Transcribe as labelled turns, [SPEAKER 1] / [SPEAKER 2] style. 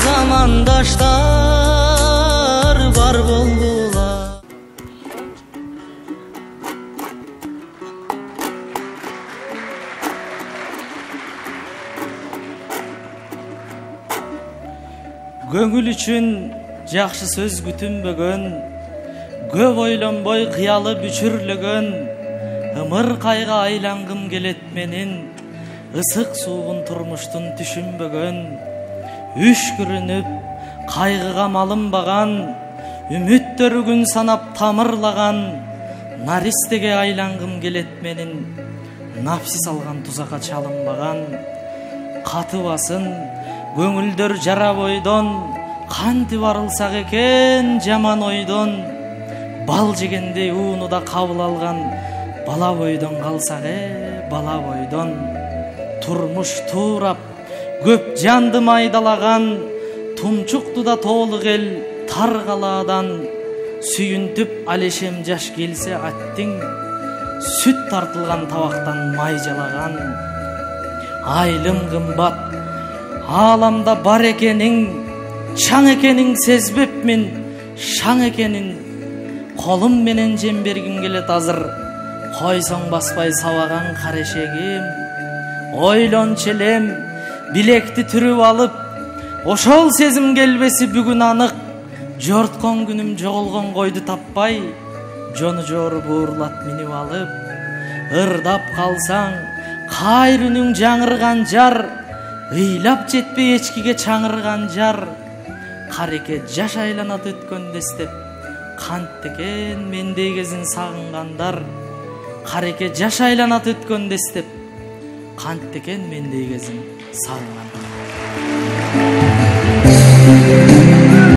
[SPEAKER 1] zamandaşlar var boldular. Көңүл үчүн жакшы сөз күтүнбөгөн, көп ойлонбой кыялы бүчүрлөгөн, ымыр кайга айлангым келет менин, ысык суугун турмуштун түшүнбөгөн, үшкүрүнүп кайгыга малынбаган, үмүттөрү күн санап тамырлаган, наристеге айлангым келет менин, напси салган тузакка чалынбаган, катыбасын көңүлдөр жара бойдон, кантип арылсак экен жаман ойдон, бал жегендей уунуда кабыл алган, бала бойдон калсак бала бойдон. Турмуш туурап көп жанды майдалаган, тумчукту да тоолук эл тар калаадан, сүйүнтүп алешем жаш келсе аттиң, сүт тартылган табактан май жалаган. Айлым кымбат ааламда бар экениң, чаң экениң сезбепмин, шаң экенин. Колум менен жем бергим келет азыр, койсоң баспай сабаган карешегим. Ойлончу элем, билекти түрүп алып, ошол сезим келбеси бүгүн анык. Жорткон күнүм жоголгон койду таппай, жону жооруп уурлат минип алып. Ырдап калсаң, кайрының жаңырган жар, ыйлап жетпей эчкиге чаңырган жар. Карекет жаш айланат өткөндө эстеп, кантекен мендей кезин сагынгандар. Карекет жаш айланат өткөндө эстеп, кантекен мендей кезин сагынгандар.